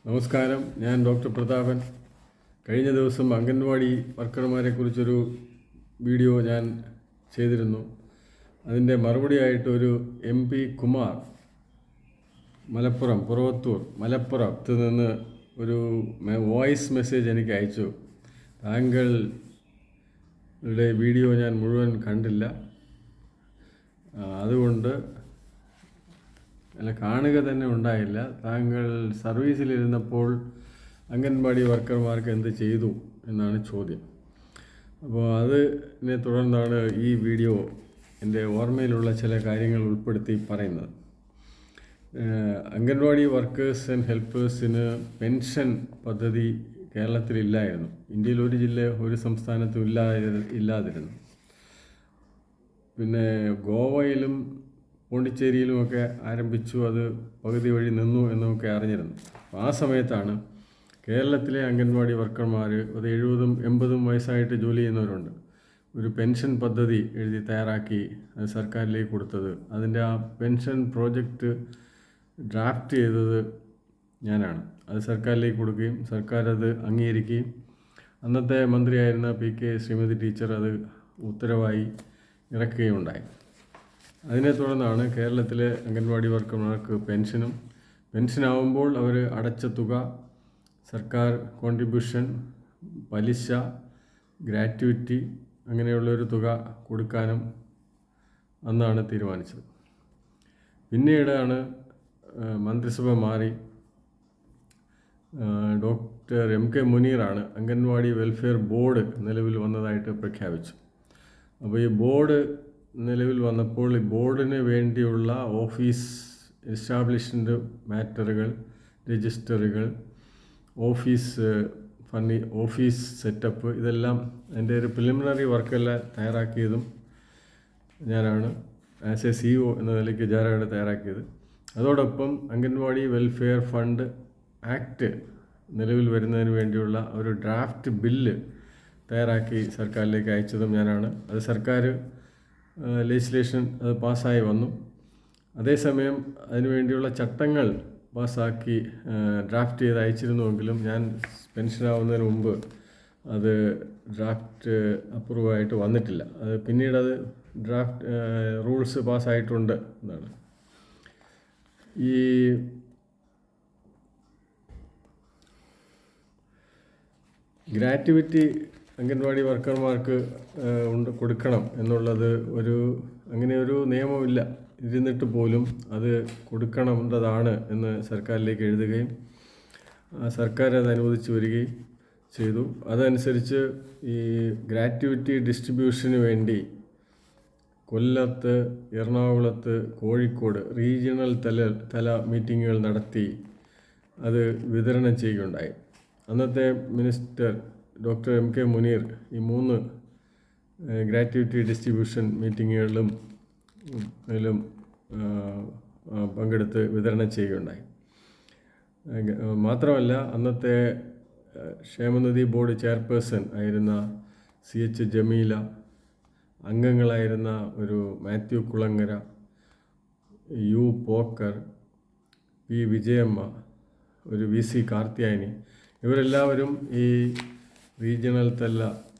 നമസ്കാരം, ഞാൻ ഡോക്ടർ പ്രതാപൻ. കഴിഞ്ഞ ദിവസം അംഗൻവാടി വർക്കർമാരെക്കുറിച്ചൊരു വീഡിയോ ഞാൻ ചെയ്തിരുന്നു. അതിൻ്റെ മറുപടിയായിട്ടൊരു MP കുമാർ മലപ്പുറത്ത് നിന്ന് ഒരു വോയിസ് മെസ്സേജ് എനിക്ക് അയച്ചു. താങ്കളുടെ വീഡിയോ ഞാൻ മുഴുവൻ കണ്ടില്ല, അതുകൊണ്ട് കാണുക തന്നെ ഉണ്ടായില്ല. താങ്കൾ സർവീസിലിരുന്നപ്പോൾ അംഗൻവാടി വർക്കർമാർക്ക് എന്ത് ചെയ്തു എന്നാണ് ചോദ്യം. അപ്പോൾ അതിനെ തുടർന്നാണ് ഈ വീഡിയോ എൻ്റെ ഓർമ്മയിലുള്ള ചില കാര്യങ്ങൾ ഉൾപ്പെടുത്തി പറയുന്നത്. അംഗൻവാടി വർക്കേഴ്സ് ആൻഡ് ഹെൽപ്പേഴ്സിന് പെൻഷൻ പദ്ധതി കേരളത്തിലില്ലായിരുന്നു. ഇന്ത്യയിൽ ഒരു സംസ്ഥാനത്തും ഇല്ലാതിരുന്നു. പിന്നെ ഗോവയിലും പോണ്ടിച്ചേരിയിലുമൊക്കെ ആരംഭിച്ചു, അത് പകുതി വഴി നിന്നു എന്നൊക്കെ അറിഞ്ഞിരുന്നു. ആ സമയത്താണ് കേരളത്തിലെ അംഗൻവാടി വർക്കർമാർ, അത് 70-80 വയസ്സായിട്ട് ജോലി ചെയ്യുന്നവരുണ്ട്, ഒരു പെൻഷൻ പദ്ധതി എഴുതി തയ്യാറാക്കി അത് സർക്കാരിലേക്ക് കൊടുത്തത്. അതിൻ്റെ ആ പെൻഷൻ പ്രോജക്റ്റ് ഡ്രാഫ്റ്റ് ചെയ്തത് ഞാനാണ്. അത് സർക്കാരിലേക്ക് കൊടുക്കുകയും സർക്കാർ അത് അംഗീകരിക്കുകയും അന്നത്തെ മന്ത്രിയായിരുന്ന PK ശ്രീമതി ടീച്ചർ അത് ഉത്തരവായി ഇറക്കുകയും ഉണ്ടായി. അതിനെ തുടർന്നാണ് കേരളത്തിലെ അംഗൻവാടി വർക്കർമാർക്ക് പെൻഷനാവുമ്പോൾ അവർ അടച്ച തുക, സർക്കാർ കോൺട്രിബ്യൂഷൻ, പലിശ, ഗ്രാറ്റുവിറ്റി അങ്ങനെയുള്ളൊരു തുക കൊടുക്കാനും അന്നാണ് തീരുമാനിച്ചത്. പിന്നീടാണ് മന്ത്രിസഭ മാറി ഡോക്ടർ MK മുനീറാണ് അംഗൻവാടി വെൽഫെയർ ബോർഡ് നിലവിൽ വന്നതായിട്ട് പ്രഖ്യാപിച്ചു. അപ്പോൾ ഈ ബോർഡ് നിലവിൽ വന്നപ്പോൾ ഈ ബോർഡിന് വേണ്ടിയുള്ള ഓഫീസ് എസ്റ്റാബ്ലിഷ്മെൻറ്റ് മാറ്ററുകൾ, രജിസ്റ്ററുകൾ, ഓഫീസ് സെറ്റപ്പ്, ഇതെല്ലാം അതിൻ്റെ ഒരു പ്രിലിമിനറി വർക്കെല്ലാം തയ്യാറാക്കിയതും ഞാനാണ്. ആസ് എ CEO എന്ന നിലയ്ക്ക് ഞാനാണ് തയ്യാറാക്കിയത്. അതോടൊപ്പം അംഗൻവാടി വെൽഫെയർ ഫണ്ട് ആക്ട് നിലവിൽ വരുന്നതിന് വേണ്ടിയുള്ള ഒരു ഡ്രാഫ്റ്റ് ബില്ല് തയ്യാറാക്കി സർക്കാരിലേക്ക് അയച്ചതും ഞാനാണ്. അത് സർക്കാർ ലെജിസ്ലേഷൻ അത് പാസ്സായി വന്നു. അതേസമയം അതിനുവേണ്ടിയുള്ള ചട്ടങ്ങൾ പാസ്സാക്കി ഡ്രാഫ്റ്റ് ചെയ്ത് അയച്ചിരുന്നുവെങ്കിലും ഞാൻ പെൻഷനാവുന്നതിന് മുമ്പ് അത് ഡ്രാഫ്റ്റ് അപ്രൂവായിട്ട് വന്നിട്ടില്ല. അത് പിന്നീടത് ഡ്രാഫ്റ്റ് റൂൾസ് പാസ്സായിട്ടുണ്ട് എന്നാണ്. ഈ ഗ്രാറ്റുവിറ്റി അംഗൻവാടി വർക്കർമാർക്ക് കൊടുക്കണം എന്നുള്ളത് അങ്ങനെ ഒരു നിയമമില്ല. ഇരുന്നിട്ട് പോലും അത് കൊടുക്കണമെന്നതാണ് എന്ന് സർക്കാരിലേക്ക് എഴുതുകയും സർക്കാർ അത് അനുവദിച്ചു വരികയും ചെയ്തു. അതനുസരിച്ച് ഈ ഗ്രാറ്റുവിറ്റി ഡിസ്ട്രിബ്യൂഷന് വേണ്ടി കൊല്ലത്ത്, എറണാകുളത്ത്, കോഴിക്കോട് റീജിയണൽ തല മീറ്റിങ്ങുകൾ നടത്തി അത് വിതരണം ചെയ്യുകയുണ്ടായി. അന്നത്തെ മിനിസ്റ്റർ ഡോക്ടർ MK മുനീർ ഈ 3 ഗ്രാറ്റുവിറ്റി ഡിസ്ട്രിബ്യൂഷൻ മീറ്റിങ്ങുകളിലും പങ്കെടുത്ത് വിതരണം ചെയ്യുകയുണ്ടായി. മാത്രമല്ല, അന്നത്തെ ക്ഷേമനിധി ബോർഡ് ചെയർപേഴ്സൺ ആയിരുന്ന CH ജമീല, അംഗങ്ങളായിരുന്ന ഒരു മാത്യു കുളങ്ങര, U പോക്കർ, P വിജയമ്മ, ഒരു VC കാർത്തിയായനി, ഇവരെല്ലാവരും ഈ റീജിയണൽ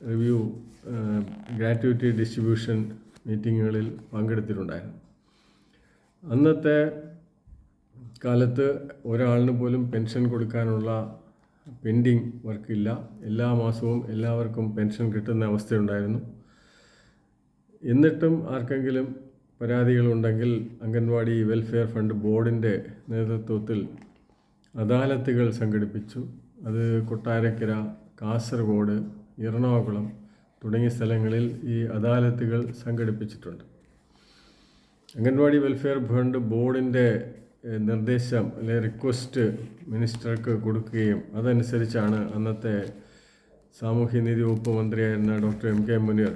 റിവ്യൂ ഗ്രാറ്റുവിറ്റി ഡിസ്ട്രിബ്യൂഷൻ മീറ്റിങ്ങുകളിൽ പങ്കെടുത്തിട്ടുണ്ടായിരുന്നു. അന്നത്തെ കാലത്ത് ഒരാളിന് പോലും പെൻഷൻ കൊടുക്കാനുള്ള പെൻഡിങ് വർക്കില്ല. എല്ലാ മാസവും എല്ലാവർക്കും പെൻഷൻ കിട്ടുന്ന അവസ്ഥയുണ്ടായിരുന്നു. എന്നിട്ടും ആർക്കെങ്കിലും പരാതികളുണ്ടെങ്കിൽ അംഗൻവാടി വെൽഫെയർ ഫണ്ട് ബോർഡിൻ്റെ നേതൃത്വത്തിൽ അദാലത്തുകൾ സംഘടിപ്പിച്ചു. അത് കൊട്ടാരക്കര, കാസർഗോഡ്, എറണാകുളം തുടങ്ങിയ സ്ഥലങ്ങളിൽ ഈ അദാലത്തുകൾ സംഘടിപ്പിച്ചിട്ടുണ്ട്. അംഗൻവാടി വെൽഫെയർ ഫണ്ട് ബോർഡിൻ്റെ നിർദ്ദേശം റിക്വസ്റ്റ് മിനിസ്റ്റർക്ക് കൊടുക്കുകയും അതനുസരിച്ചാണ് അന്നത്തെ സാമൂഹ്യനീതി വകുപ്പ് മന്ത്രിയായിരുന്ന ഡോക്ടർ MK മുനീർ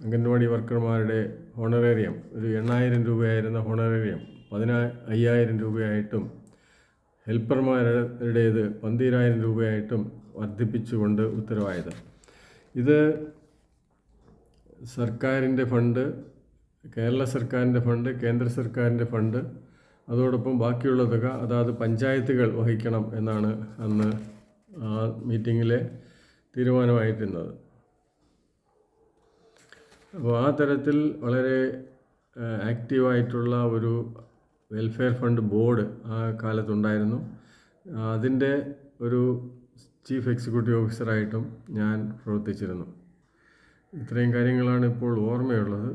അംഗൻവാടി വർക്കർമാരുടെ ഹോണറേറിയം ഒരു 8,000 രൂപയായിരുന്ന ഹോണറേറിയം 15,000 രൂപയായിട്ടും ഹെൽപ്പർമാരുടേത് 12,000 രൂപയായിട്ടും വർദ്ധിപ്പിച്ചുകൊണ്ട് ഉത്തരവായത്. ഇത് സർക്കാരിൻ്റെ ഫണ്ട്, കേരള സർക്കാരിൻ്റെ ഫണ്ട്, കേന്ദ്ര സർക്കാരിൻ്റെ ഫണ്ട്, അതോടൊപ്പം ബാക്കിയുള്ള തുക അതാത് പഞ്ചായത്തുകൾ വഹിക്കണം എന്നാണ് അന്ന് ആ മീറ്റിങ്ങിലെ തീരുമാനമായിരുന്നത്. അപ്പോൾ ആ തരത്തിൽ വളരെ ആക്റ്റീവായിട്ടുള്ള ഒരു വെൽഫെയർ ഫണ്ട് ബോർഡ് ആ കാലത്തുണ്ടായിരുന്നു. അതിൻ്റെ ഒരു ചീഫ് എക്സിക്യൂട്ടീവ് ഓഫീസറായിട്ടും ഞാൻ പ്രവർത്തിച്ചിരുന്നു. ഇത്രയും കാര്യങ്ങളാണ് ഇപ്പോൾ ഓർമ്മയുള്ളത്.